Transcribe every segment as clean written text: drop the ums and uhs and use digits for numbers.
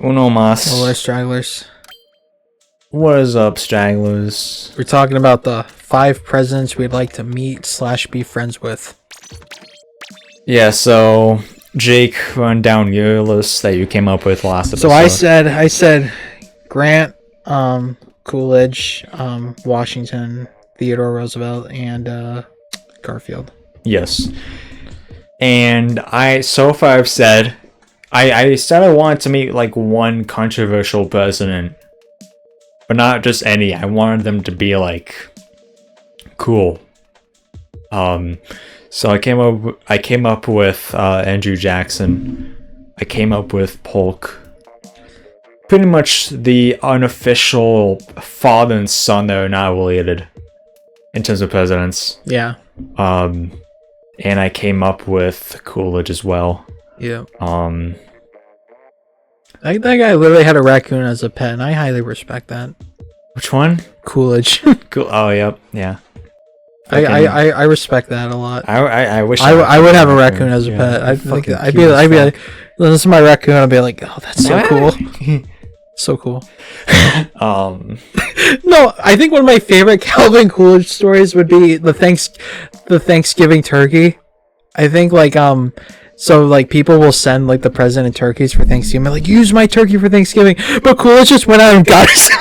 Uno mas. Hello, stragglers. What is up, stragglers? We're talking about the 5 presidents we'd like to meet / be friends with. Yeah, so Jake, run down your list that you came up with last episode. So I said Grant, Coolidge, Washington, Theodore Roosevelt, and Garfield. Yes. And I've said I said I wanted to meet like one controversial president. But not just any. I wanted them to be like cool. So I came up with Andrew Jackson. I came up with Polk. Pretty much the unofficial father and son that are not related in terms of presidents. Yeah. And I came up with Coolidge as well. Yeah. That guy literally had a raccoon as a pet, and I highly respect that. Which one? Coolidge. Cool. Oh, yep. Yeah. I respect that a lot. I wish I would have a raccoon as a pet. I'd be like, listen to my raccoon. I'd be like, oh, that's so cool. So cool. No, I think one of my favorite Calvin Coolidge stories would be the Thanksgiving turkey. I think so like people will send like the president turkeys for Thanksgiving. Like, use my turkey for Thanksgiving, but Coolidge just went out and got it.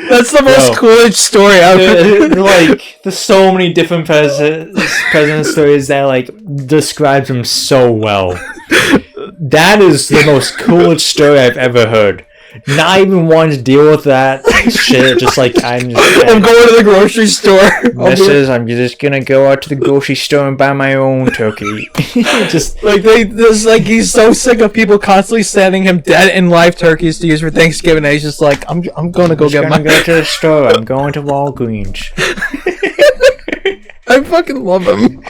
That's the most Coolidge story ever. Like, there's so many different president stories that like describes him so well. That is the most Coolidge story I've ever heard. Not even wanting to deal with that shit. Just like I'm going to the grocery store. I'm just gonna go out to the grocery store and buy my own turkey. Just like he's so sick of people constantly sending him dead and live turkeys to use for Thanksgiving. And he's just like, I'm gonna go to the store. I'm going to Walgreens. I fucking love him.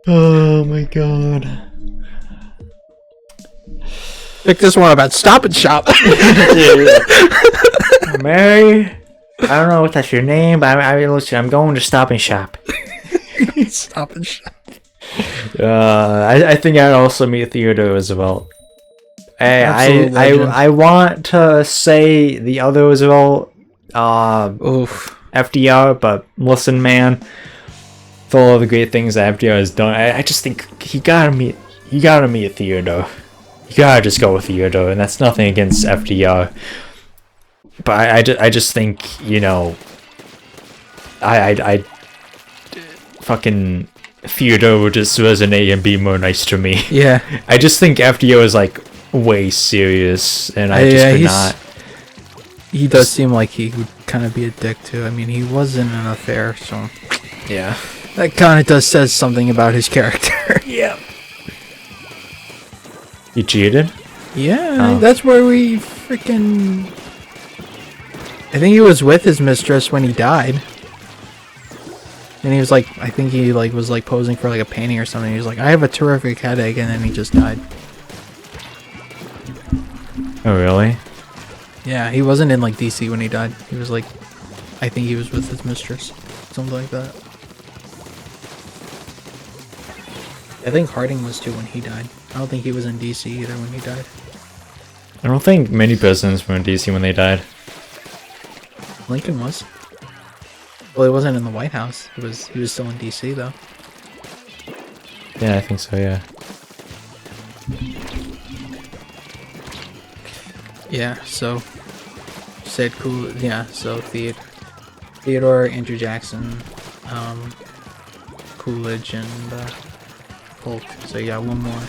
Oh my god. Pick this one about Stop and Shop. Mary, I don't know if that's your name, but I'm going to Stop and Shop. Stop and Shop. I think I'd also meet Theodore Roosevelt. I want to say the other Roosevelt, FDR, but listen, man, for all the great things that FDR has done, I just think you gotta meet Theodore. You gotta just go with Theodore, and that's nothing against FDR. But I just think, you know, I fucking Theodore would just resonate and be more nice to me. Yeah. I just think FDR is like way serious, and I just could not. He does seem like he would kind of be a dick too. I mean, he was in an affair, so yeah, that kind of does says something about his character. Yeah. You cheated? Yeah, that's where we freaking... I think he was with his mistress when he died. And he was like, I think he like was like posing for like a painting or something. He was like, I have a terrific headache, and then he just died. Oh, really? Yeah, he wasn't in like DC when he died. He was like, I think he was with his mistress. Something like that. I think Harding was too when he died. I don't think he was in DC either when he died. I don't think many presidents were in DC when they died. Lincoln was. Well, he wasn't in the White House. He was still in DC though. Yeah, I think so, yeah. Yeah, so said cool. Yeah, so Theodore, Andrew Jackson, Coolidge, and Polk. So you got one more.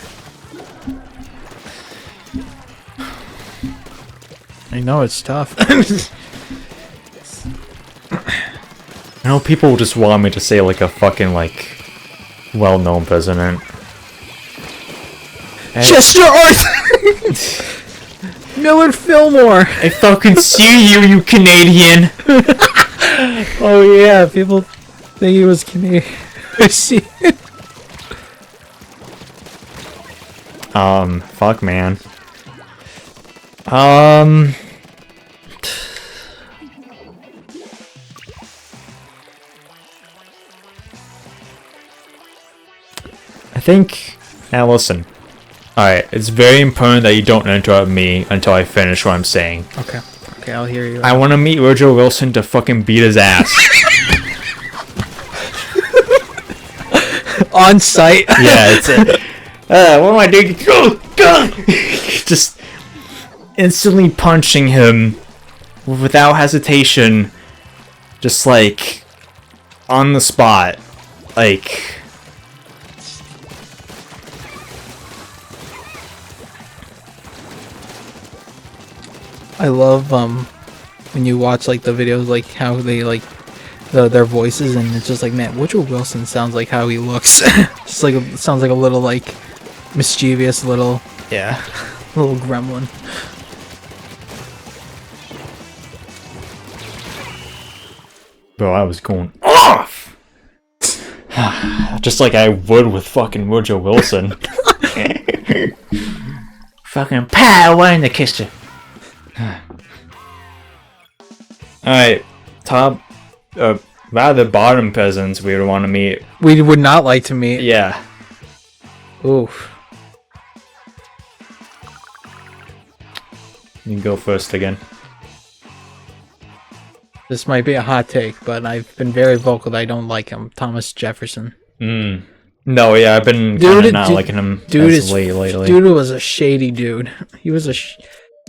I know it's tough. I know people just want me to say like a fucking like well-known president. Chester Arthur! Millard Fillmore! I fucking see you, you Canadian! Oh yeah, people think he was Canadian. I see. Fuck, man. I think Now listen. Alright, it's very important that you don't interrupt me until I finish what I'm saying. Okay. Okay, I'll hear you. I want to meet Woodrow Wilson to fucking beat his ass. On site. Yeah, it's it. What am I doing? Go! Just instantly punching him without hesitation. Just like on the spot. Like, I love when you watch like the videos, like how they like their voices, and it's just like, man, Woodrow Wilson sounds like how he looks. Just like sounds like a little like mischievous little little gremlin. bro, I was going off. Just like I would with fucking Woodrow Wilson. Fucking power in the kitchen. Alright, top, rather bottom peasants we would want to meet. We would not like to meet. Yeah. Oof. You can go first again. This might be a hot take, but I've been very vocal that I don't like him. Thomas Jefferson. No, yeah, I've been kind of not liking him lately. Dude was a shady dude. He was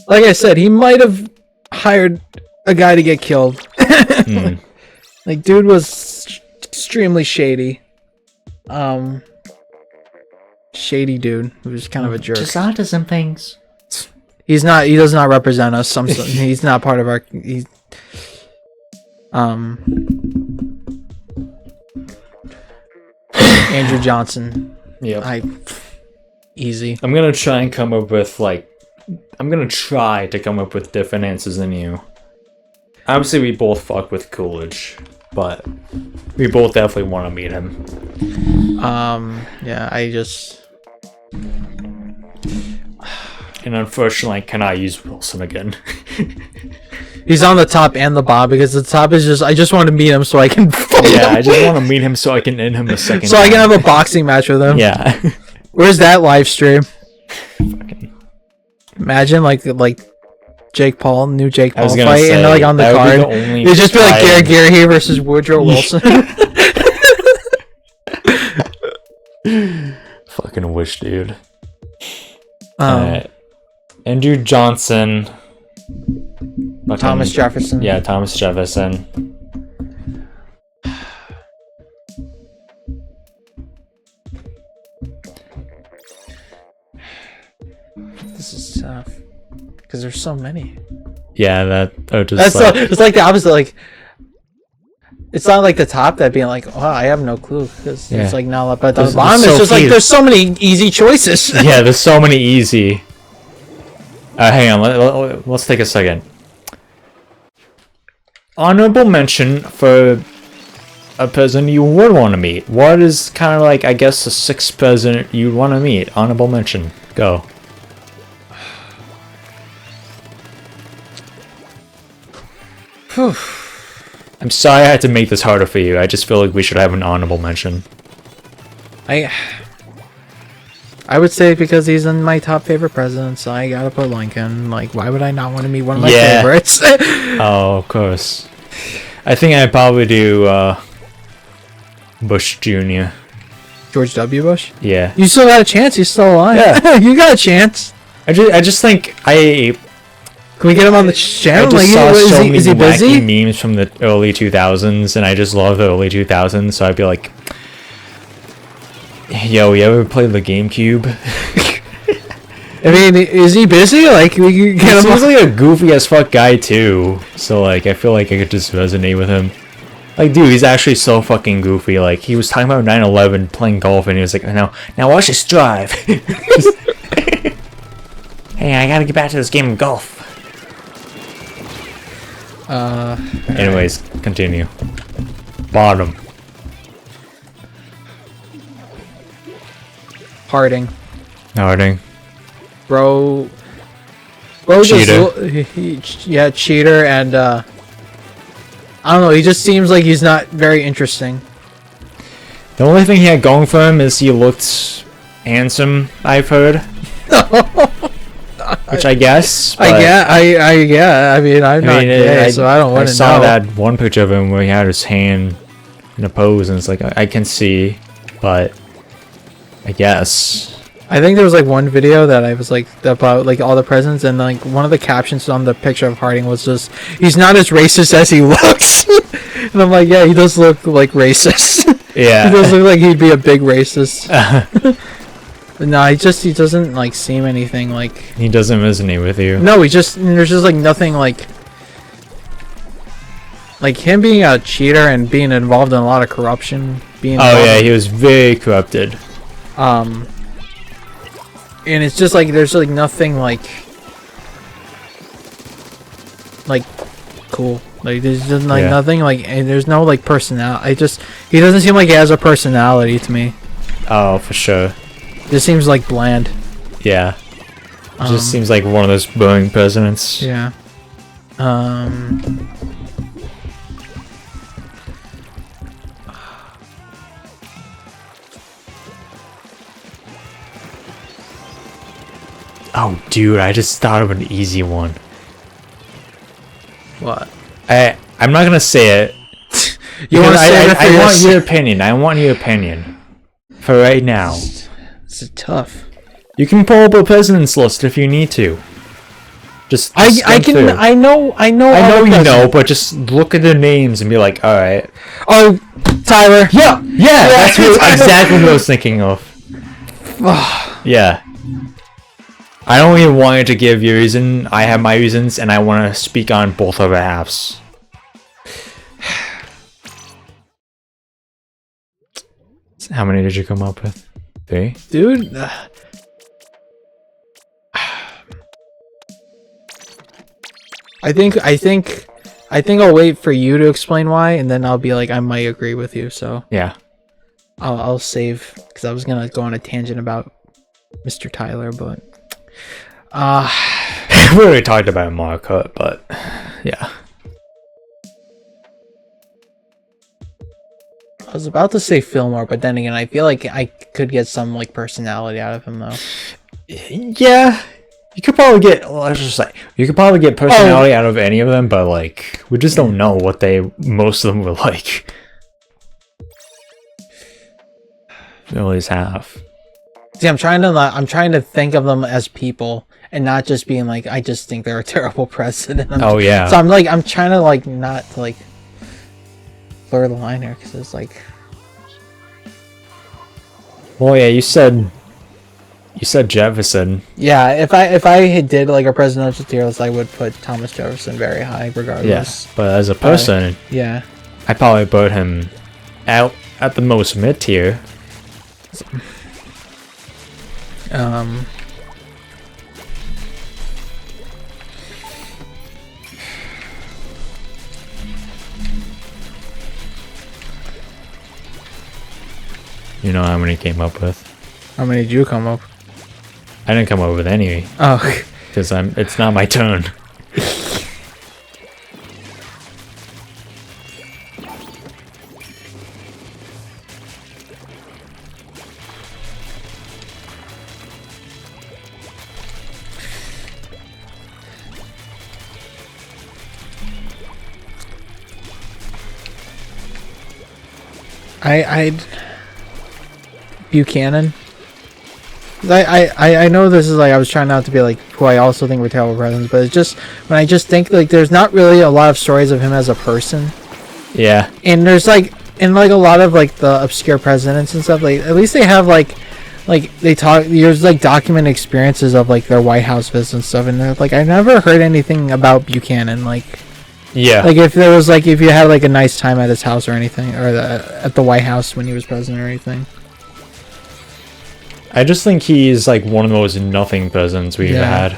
like I said, he might have hired a guy to get killed. Like, dude was extremely shady. Shady dude. He was kind of a jerk. Just autism things. He does not represent us. He's not part of our. Andrew Johnson. Yeah. Easy. I'm gonna try and come up with different answers than you. Obviously, we both fuck with Coolidge, but we both definitely want to meet him. Yeah, And unfortunately, I cannot use Wilson again. He's on the top and the bottom, because the top is just, I just want to meet him so I can I just want to meet him so I can end him a second so time. I can have a boxing match with him. Yeah. Where's that live stream? Fucking. Imagine like Jake Paul, new Jake Paul fight, say, and like on the card, it'd just be like Gary Garrity versus Woodrow Wilson. Fucking wish, dude. Andrew Johnson. Thomas Jefferson. Yeah, Thomas Jefferson. This is tough because there's so many. Yeah, it's like the opposite. Like, it's not like the top that being like, oh, I have no clue, because it's like not. But the bottom is just like there's so many easy choices. Yeah, there's so many easy. Hang on, let's take a second. Honorable mention for a president you would want to meet. What is kind of like, I guess, the sixth president you'd want to meet? Honorable mention. Go. I'm sorry I had to make this harder for you. I just feel like we should have an honorable mention. I would say because he's in my top favorite presidents, I gotta put Lincoln. Like, why would I not want to meet one of my favorites? Oh, of course. I think I'd probably do Bush Jr. George W. Bush? Yeah. You still got a chance. He's still alive. Yeah. You got a chance. I just think Can we get him on the channel? I just saw so many is he busy? wacky memes from the early 2000s, and I just love the early 2000s, so I'd be like, yo, you ever play the GameCube? I mean, is he busy? Like, we can get him. He's like a goofy as fuck guy too, so like I feel like I could just resonate with him. Like, dude, he's actually so fucking goofy. Like, he was talking about 9/11 playing golf, and he was like, now watch this drive. Hey, I gotta get back to this game of golf. Anyways, continue. Bottom. Harding. Bro Cheater. Cheater, and I don't know, he just seems like he's not very interesting. The only thing he had going for him is he looked handsome, I've heard. Which I guess. But, I mean, I'm not gay, so I don't want to know. I saw that one picture of him where he had his hand in a pose, and it's like, I can see, but I guess. I think there was like one video that I was like about like all the presidents, and like one of the captions on the picture of Harding was just, "He's not as racist as he looks," and I'm like, yeah, he does look like racist. Yeah, he does look like he'd be a big racist. But no, he doesn't like seem anything like. He doesn't resonate with you. No, there's just like nothing like him being a cheater and being involved in a lot of corruption. He was very corrupted. And it's just like there's like nothing like cool. Like there's just like nothing like, and there's no like personality. He doesn't seem like he has a personality to me. Oh, for sure. Just seems like bland. Yeah. It just seems like one of those boring presidents. Yeah. Oh, dude, I just thought of an easy one. What? I'm not gonna say it. You want to say it? I want your opinion. I want your opinion. For right now. It's tough. You can pull up a president's list if you need to. Just I can through. I know you know, but just look at the names and be like, all right. Oh, Tyler. Yeah, that's exactly what I was thinking of. Yeah. I don't even want you to give your reason. I have my reasons, and I want to speak on both of the halves. How many did you come up with? 3? Dude. I think I'll wait for you to explain why, and then I'll be like, I might agree with you. So yeah, I'll save, because I was gonna go on a tangent about Mr. Tyler, but we already talked about Marco, but yeah. I was about to say Fillmore, but then again, I feel like I could get some like personality out of him though. Yeah. You could probably get, personality out of any of them, but like we just don't know what most of them were like. They always have. See, I'm trying to think of them as people and not just being like, I just think they're a terrible president. Yeah. So I'm trying to like not to like blur the line here, because it's like. Well, yeah, you said Jefferson. Yeah, if I did like a presidential tier list, I would put Thomas Jefferson very high, regardless. Yes, but as a person, yeah, I probably put him out at the most mid tier. You know how many came up with? How many did you come up? I didn't come up with any. Oh, because it's not my turn. I'd Buchanan. I know this is like, I was trying not to be like who I also think were terrible presidents, but it's just when I just think like there's not really a lot of stories of him as a person. Yeah. And there's like a lot of like the obscure presidents and stuff, like at least they have like they talk, there's like documented experiences of like their White House visits and stuff, and they're like, I never heard anything about Buchanan, like. Yeah. Like if there was like, if you had like a nice time at his house or anything, or at the White House when he was president or anything. I just think he's like one of those nothing presidents we've had.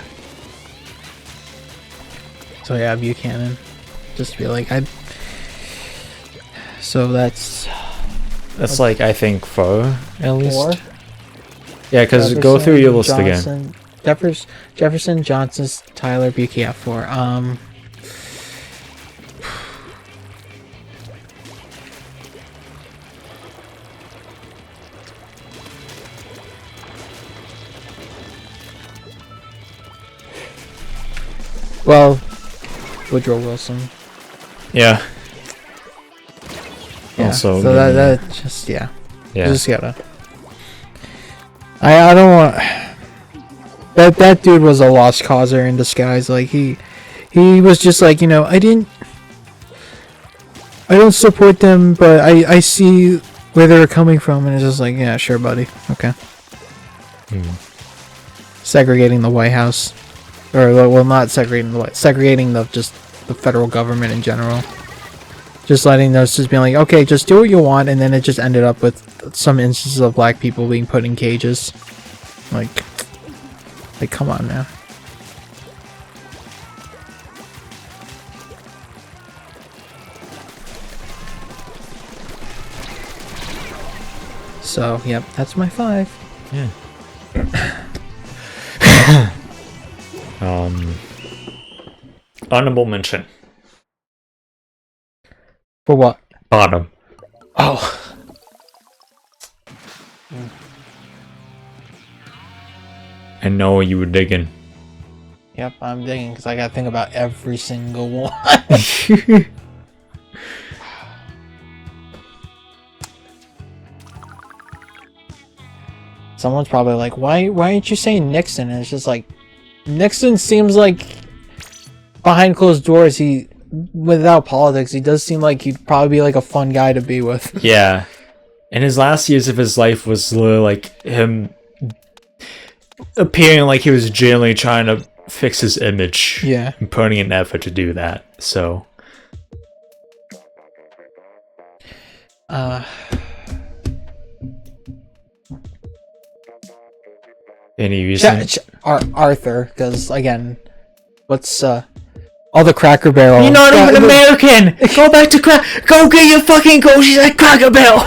So yeah, Buchanan. Just feel like so that's like, I think 4 at least. 4? Yeah, because go through your list again. Jefferson, Johnson, Tyler, Buchanan, 4. Well, Woodrow Wilson. Yeah. Yeah. Also, so that just yeah. Just gotta. I don't want. That dude was a lost causer in disguise. Like he was just like, I don't support them, but I see where they're coming from, and it's just like, yeah, sure, buddy, okay. Segregating the White House, or well, not segregating just the federal government in general. Just letting those just being like, okay, just do what you want, and then it just ended up with some instances of black people being put in cages. Like come on now. So, yep, that's my 5. Yeah. Honorable mention. For what? Bottom. Oh. I know what you were digging. Yep, I'm digging because I gotta think about every single one. Someone's probably like, why aren't you saying Nixon? And it's just like, Nixon seems like behind closed doors, without politics, he does seem like he'd probably be like a fun guy to be with. Yeah. And his last years of his life was literally like him appearing like he was genuinely trying to fix his image. Yeah. And putting an effort to do that. So. Any reason? Arthur, because again, what's all the Cracker Barrel? You're not even American. Go back to go get your fucking groceries at Cracker Barrel.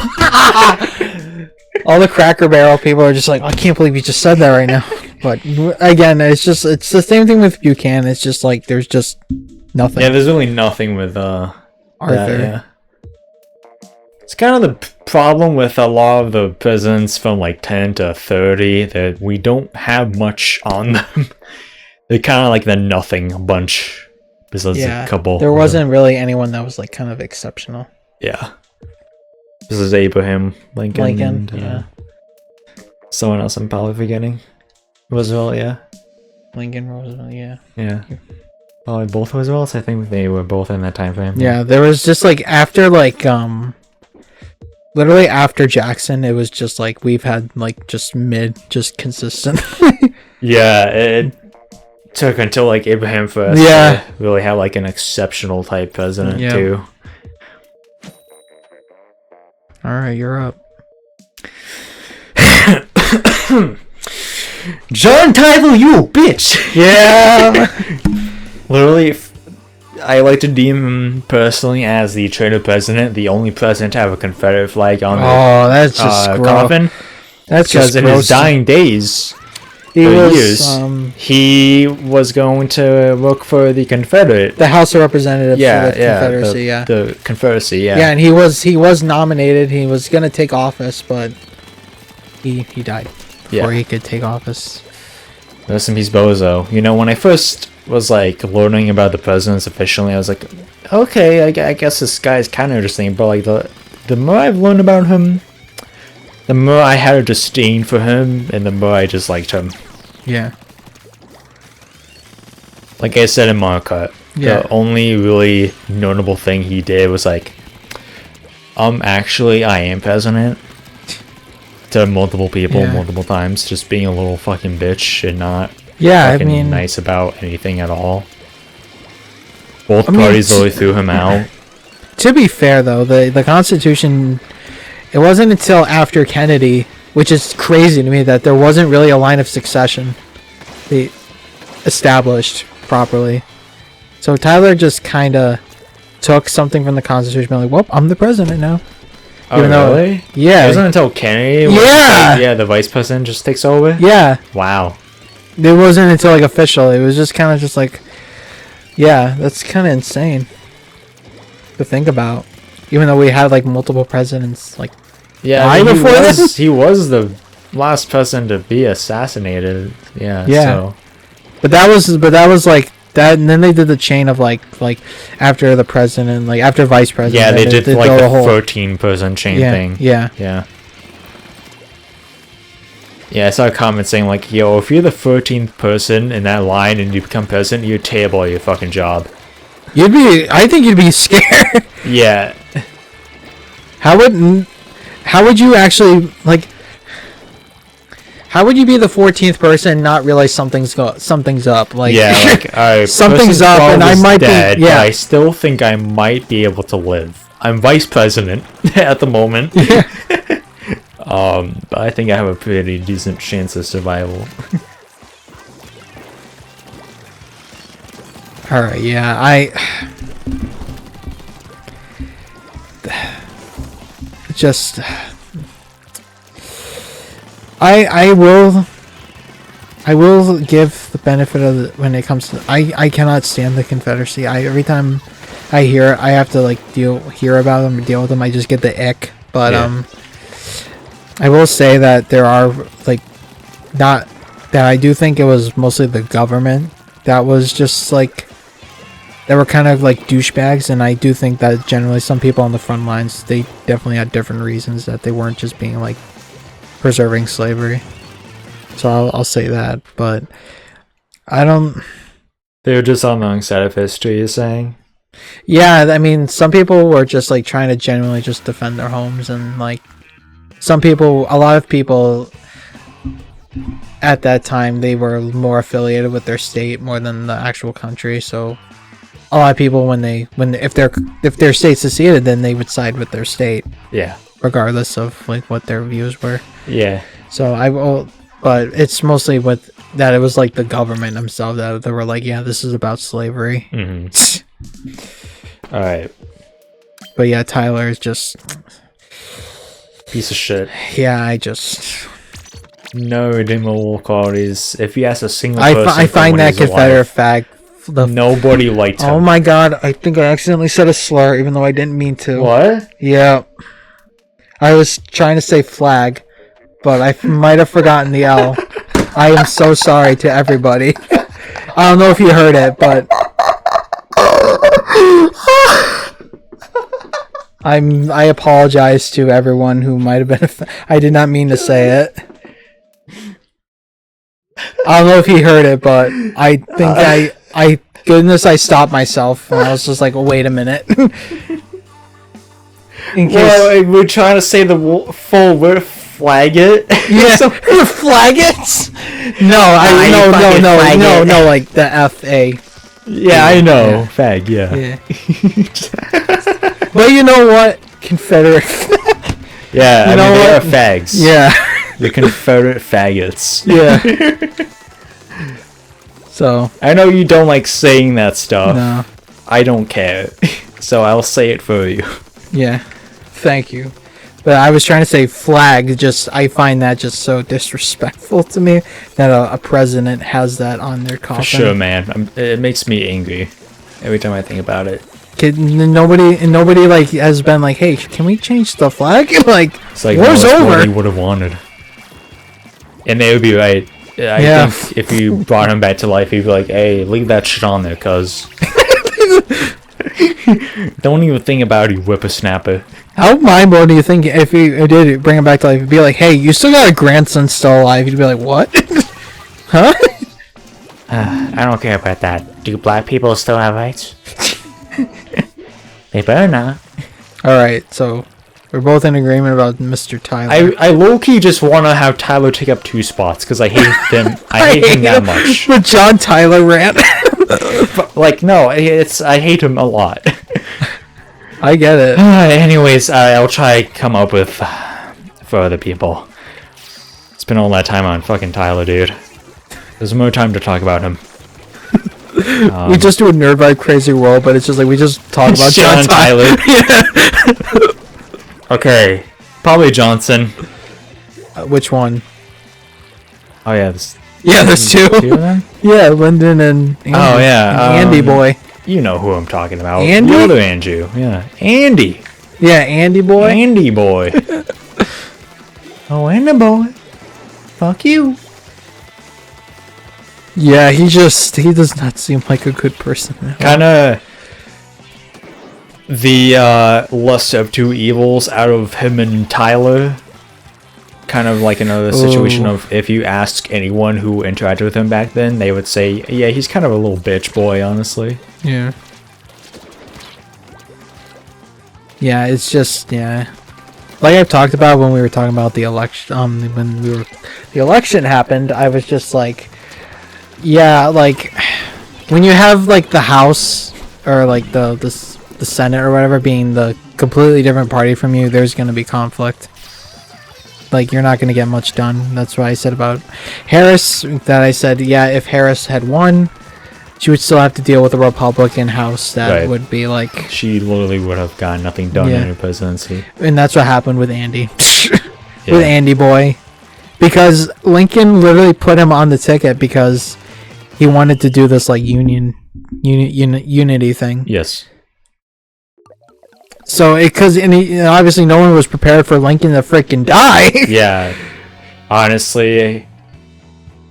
All the Cracker Barrel people are just like, I can't believe you just said that right now. But again, it's the same thing with Buchanan. It's just like there's just nothing. Yeah, there's really nothing with Arthur. Yeah. It's kind of the problem with a lot of the presidents from like 10 to 30 that we don't have much on them. They're kind of like the nothing bunch. Besides a couple. There wasn't really anyone that was like kind of exceptional. Yeah. This is Abraham Lincoln. And, yeah. Someone else I'm probably forgetting. Roosevelt, yeah. Lincoln, Roosevelt, yeah. Yeah. Probably both Roosevelts. I think they were both in that time frame. Yeah, there was just like after like literally after Jackson, it was just like we've had like just consistent. Yeah, it took until like Abraham first to really have like an exceptional type president too. Alright, you're up. John Tyler, you bitch! Yeah! Literally, I like to deem him personally as the traitor president, the only president to have a Confederate flag on that's just coffin. That's because in his dying days, he was going to work for the Confederate, the House of Representatives, for the Confederacy, the Confederacy, yeah, and he was nominated. He was gonna take office, but he died before he could take office. Rest in peace, Bozo. You know, when I first was like learning about the presidents officially, I was like, okay, I guess this guy is kind of interesting. But like the more I've learned about him, the more I had a disdain for him, and the more I just liked him. Yeah. Like I said in Mario Kart, the only really notable thing he did was like, actually, I am president. To multiple people, multiple times, just being a little fucking bitch and not fucking nice about anything at all. Both parties really threw him out. To be fair, though, the Constitution, it wasn't until after Kennedy, which is crazy to me, that there wasn't really a line of succession established properly. So Tyler just kind of took something from the Constitution and like, well, I'm the president now. Oh, really? Yeah. It wasn't until Kennedy? The vice president just takes over? Yeah. Wow. It wasn't until like official. It was just kind of just like, yeah, that's kind of insane to think about. Even though we had like multiple presidents, like before this, he was the last president to be assassinated. Yeah. So. But that was like that, and then they did the chain of like after the president, like after vice president. Yeah, they did like the whole 13-person chain thing. Yeah. Yeah, I saw a comment saying like, yo, if you're the 13th person in that line and you become president, you're terrible at your fucking job. I think you'd be scared. Yeah. How would you actually, like, how would you be the 14th person and not realize something's up? Like, yeah, like, something's up and I might dead, be, yeah. But I still think I might be able to live. I'm vice president at the moment. Yeah. But I think I have a pretty decent chance of survival. Alright, yeah, I will give the benefit of when it comes to I cannot stand the Confederacy. Every time I have to like hear about them or deal with them, I just get the ick. But yeah. I will say that there are like not that I do think it was mostly the government that was just like they were kind of like douchebags, and I do think that generally some people on the front lines, they definitely had different reasons that they weren't just being like preserving slavery. So I'll say that, but I don't. They were just on the wrong side of history, you're saying? Yeah, I mean, some people were just like trying to genuinely just defend their homes, and like a lot of people at that time, they were more affiliated with their state more than the actual country. So a lot of people, if their state seceded, then they would side with their state. Yeah. Regardless of like what their views were. Yeah. So but it's mostly with that it was like the government themselves that they were like, yeah, this is about slavery. All right. But yeah, Tyler is just piece of shit. Yeah, I just no redeemable qualities. If you ask a single person, I find that Confederate fact. Nobody liked him. Oh my god! I think I accidentally said a slur, even though I didn't mean to. What? Yeah. I was trying to say flag, but I might have forgotten the L. I am so sorry to everybody. I don't know if you heard it, but I apologize to everyone who might have been. I did not mean to say it. I don't know if he heard it, but I think I stopped myself and I was just like, wait a minute. Well, we're trying to say the full word, flag it. Yeah, flag it. No, like the F-A. Yeah, I know. Yeah. Fag, yeah. But you know what? Confederate. Yeah, I mean, they are fags. Yeah. The Confederate faggots. Yeah. So. I know you don't like saying that stuff. No. I don't care. So I'll say it for you. Yeah. Thank you. But I was trying to say flag, I find that just so disrespectful to me that a president has that on their coffin. For sure, man. It makes me angry every time I think about it. Nobody like has been like, hey, can we change the flag? Like, it's like war's over. What he would have wanted. And they would be right. I think if you brought him back to life, he'd be like, hey, leave that shit on there, cuz. Don't even think about it, you whippersnapper. How mind-blowing do you think if you did bring him back to life? He'd be like, hey, you still got a grandson still alive. He'd be like, what? Huh? I don't care about that. Do black people still have rights? They better not. Alright, so we're both in agreement about Mr. Tyler. I low-key just want to have Tyler take up 2 spots because I hate him. I hate him that much. With John Tyler rant. But, like, no, I hate him a lot. I get it. Anyways, I'll try come up with for other people. Spend all that time on fucking Tyler, dude. There's more time to talk about him. We just do a NerdVibed crazy world, but it's just like we just talk about John Tyler. Okay, probably Johnson. Which one? Oh yeah, there's 2 of them. Yeah, Lyndon and Andy. Oh yeah, and Andy boy. You know who I'm talking about. Andy? The other Andrew. Yeah, Andy. Yeah, Andy boy. Andy boy. Oh, Andy boy. Fuck you. Yeah, he does not seem like a good person. Kind of the lesser of two evils out of him and Tyler. Kind of like another situation of if you ask anyone who interacted with him back then, they would say, yeah, he's kind of a little bitch boy, honestly. Yeah. Yeah, it's just, yeah. Like I've talked about when we were talking about the election, the election happened, I was just like, yeah, like, when you have, like, the House, or, like, the Senate or whatever being the completely different party from you, there's gonna be conflict. Like, you're not gonna get much done. That's what I said about Harris, that I said, yeah, if Harris had won, she would still have to deal with a Republican House that would be like... She literally would have gotten nothing done in her presidency. And that's what happened with Andy. With Andy boy. Because Lincoln literally put him on the ticket because he wanted to do this, like, unity thing. Yes. So, because obviously no one was prepared for Lincoln to freaking die. Yeah. Honestly,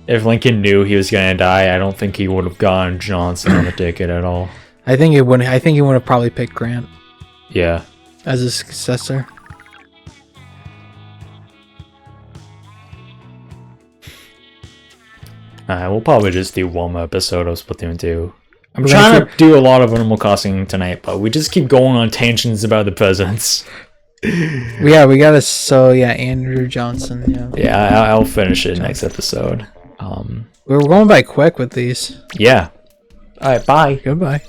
if Lincoln knew he was gonna die, I don't think he would have gone Johnson on the ticket at all. I think he would have probably picked Grant. Yeah. As his successor. We'll probably just do one more episode of Splatoon 2. I'm trying to do a lot of Animal Crossing tonight, but we just keep going on tangents about the presidents. Yeah, we gotta. So yeah, Andrew Johnson. Yeah. Yeah, I'll finish it next episode. We're going by quick with these. Yeah. All right. Bye. Goodbye.